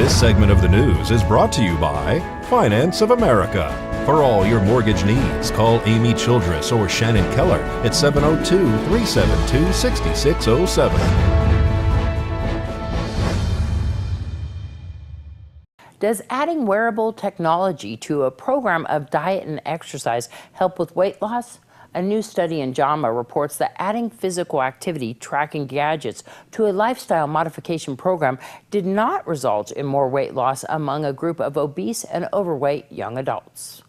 This segment of the news is brought to you by Finance of America. For all your mortgage needs, call Amy Childress or Shannon Keller at 702-372-6607. Does adding wearable technology to a program of diet and exercise help with weight loss? A new study in JAMA reports that adding physical activity tracking gadgets to a lifestyle modification program did not result in more weight loss among a group of obese and overweight young adults.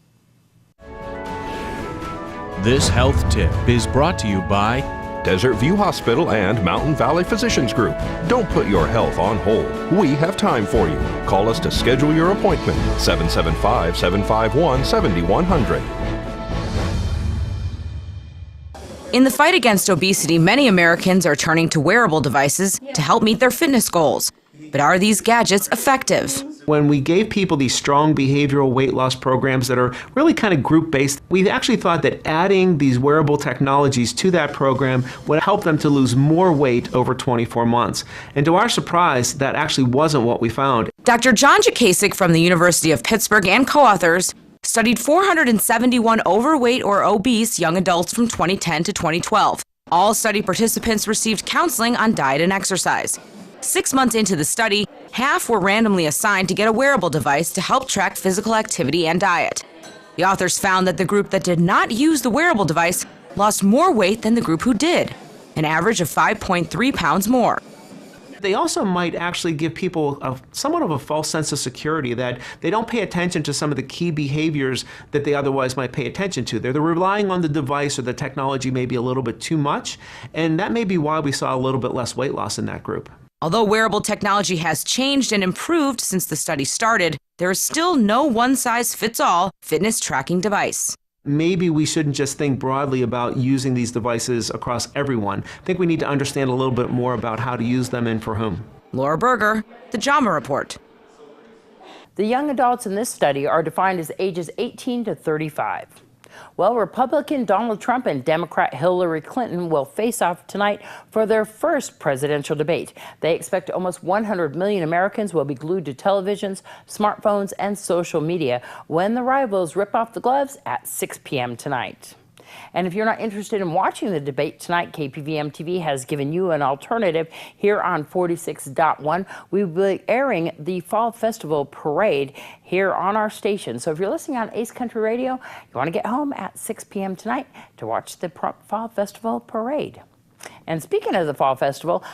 This health tip is brought to you by Desert View Hospital and Mountain Valley Physicians Group. Don't put your health on hold. We have time for you. Call us to schedule your appointment. 775-751-7100. In the fight against obesity, many Americans are turning to wearable devices to help meet their fitness goals. But are these gadgets effective? When we gave people these strong behavioral weight loss programs that are really kind of group-based, we actually thought that adding these wearable technologies to that program would help them to lose more weight over 24 months. And to our surprise, that actually wasn't what we found. Dr. John Jakasik from the University of Pittsburgh and co-authors studied 471 overweight or obese young adults from 2010 to 2012. All study participants received counseling on diet and exercise. 6 months into the study, half were randomly assigned to get a wearable device to help track physical activity and diet. The authors found that the group that did not use the wearable device lost more weight than the group who did, an average of 5.3 pounds more. They also might actually give people somewhat of a false sense of security, that they don't pay attention to some of the key behaviors that they otherwise might pay attention to. They're relying on the device or the technology maybe a little bit too much, and that may be why we saw a little bit less weight loss in that group. Although wearable technology has changed and improved since the study started, there is still no one-size-fits-all fitness tracking device. Maybe we shouldn't just think broadly about using these devices across everyone. I think we need to understand a little bit more about how to use them and for whom. Laura Berger, The JAMA Report. The young adults in this study are defined as ages 18 to 35. Well, Republican Donald Trump and Democrat Hillary Clinton will face off tonight for their first presidential debate. They expect almost 100 million Americans will be glued to televisions, smartphones, and social media when the rivals rip off the gloves at 6 p.m. tonight. And if you're not interested in watching the debate tonight, KPVM TV has given you an alternative here on 46.1. We will be airing the Fall Festival Parade here on our station. So if you're listening on Ace Country Radio, you want to get home at 6 p.m. tonight to watch the Fall Festival Parade. And speaking of the Fall Festival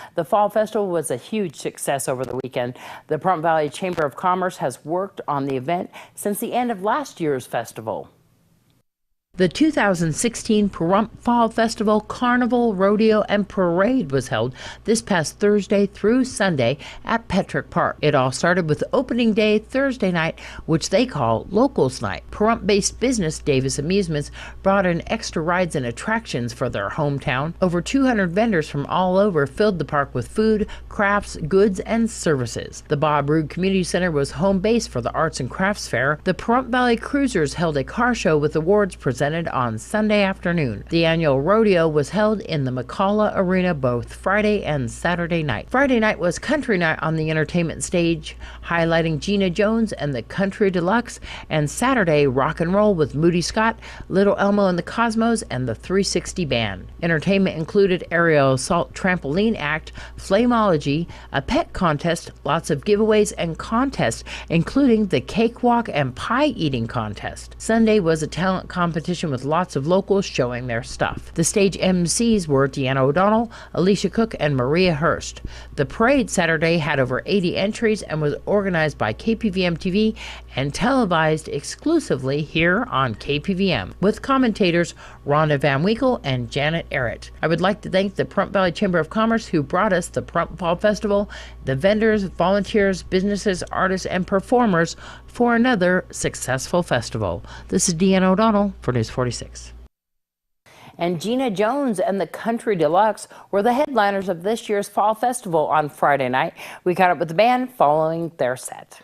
was a huge success over the weekend. The Pahrump Valley Chamber of Commerce has worked on the event since the end of last year's festival. The 2016 Pahrump Fall Festival Carnival, Rodeo, and Parade was held this past Thursday through Sunday at Petrack Park. It all started with opening day Thursday night, which they call Locals Night. Pahrump-based business Davis Amusements brought in extra rides and attractions for their hometown. Over 200 vendors from all over filled the park with food, crafts, goods, and services. The Bob Roode Community Center was home base for the Arts and Crafts Fair. The Pahrump Valley Cruisers held a car show with awards presented on Sunday afternoon. The annual rodeo was held in the McCalla Arena both Friday and Saturday night. Friday night was country night on the entertainment stage, highlighting Gina Jones and the Country Deluxe, and Saturday rock and roll with Moody Scott, Little Elmo and the Cosmos, and the 360 Band. Entertainment included aerial assault trampoline act, flameology, a pet contest, lots of giveaways and contests, including the cakewalk and pie eating contest. Sunday was a talent competition with lots of locals showing their stuff. The stage MCs were Deanna O'Donnell, Alicia Cook, and Maria Hurst. The parade Saturday had over 80 entries and was organized by KPVM TV and televised exclusively here on KPVM, with commentators Rhonda Van Winkle and Janet Arrett. I would like to thank the Pahrump Valley Chamber of Commerce who brought us the Pahrump Fall Festival, the vendors, volunteers, businesses, artists, and performers for another successful festival. This is Deanna O'Donnell for News 46. And Gina Jones and the Country Deluxe were the headliners of this year's Fall Festival on Friday night. We caught up with the band following their set.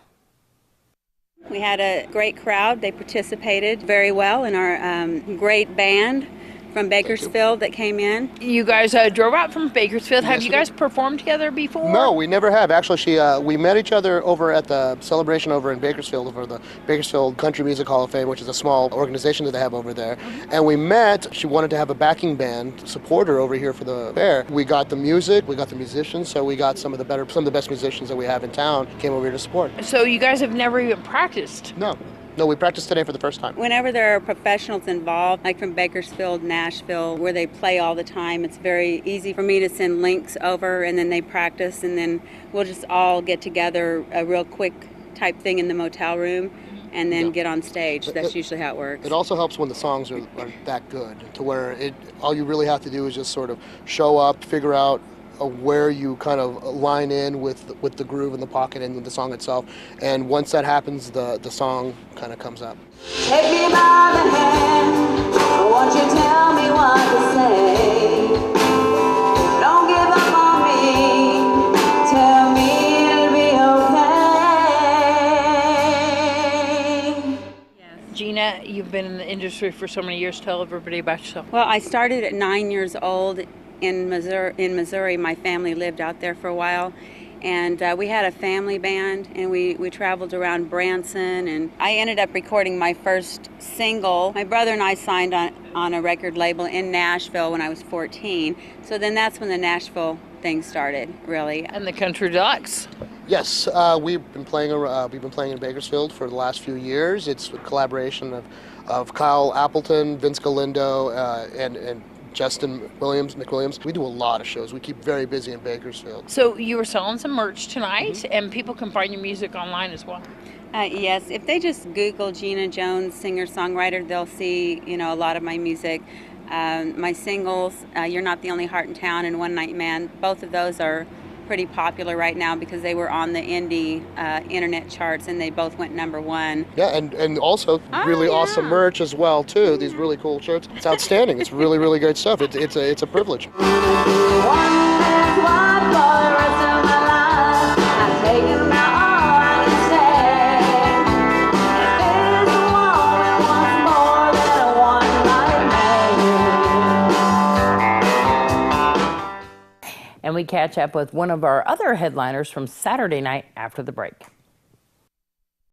We had a great crowd. They participated very well in our great band. from Bakersfield that came in. You guys drove out from Bakersfield. Have Yes, you we guys did. performed together before? No, we never have. Actually, we met each other over at the celebration over in Bakersfield for the Bakersfield Country Music Hall of Fame, which is a small organization that they have over there. And we met. She wanted to have a backing band support her over here for the fair. We got the music, we got the musicians, so we got some of the best musicians that we have in town came over here to support. So you guys have never even practiced? No, we practiced today for the first time. Whenever there are professionals involved, like from Bakersfield, Nashville, where they play all the time, it's very easy for me to send links over and then they practice and then we'll just all get together a real quick type thing in the motel room and then get on stage. That's usually how it works. It also helps when the songs are that good, to where all you really have to do is just sort of show up, figure out where you kind of line in with the groove and the pocket and the song itself. And once that happens, the song kind of comes up. Take me by the hand, won't you tell me what to say? Don't give up on me, tell me it'll be okay. Gina, you've been in the industry for so many years. Tell everybody about yourself. Well, I started at 9 years old in Missouri. My family lived out there for a while. And we had a family band, and we traveled around Branson, and I ended up recording my first single. My brother and I signed on a record label in Nashville when I was 14. So then that's when the Nashville thing started, really. And the Country Deluxe. Yes, we've been playing in Bakersfield for the last few years. It's a collaboration of Kyle Appleton, Vince Galindo, and Justin McWilliams. We do a lot of shows. We keep very busy in Bakersfield. So you were selling some merch tonight, and people can find your music online as well. Yes, if they just Google Gina Jones, singer-songwriter, they'll see, a lot of my music. My singles, You're Not the Only Heart in Town and One Night Man, both of those are pretty popular right now because they were on the indie internet charts and they both went #1. Yeah, and also really awesome merch as well too. These really cool shirts. It's outstanding. It's really, really great stuff. It's a privilege. And we catch up with one of our other headliners from Saturday night after the break.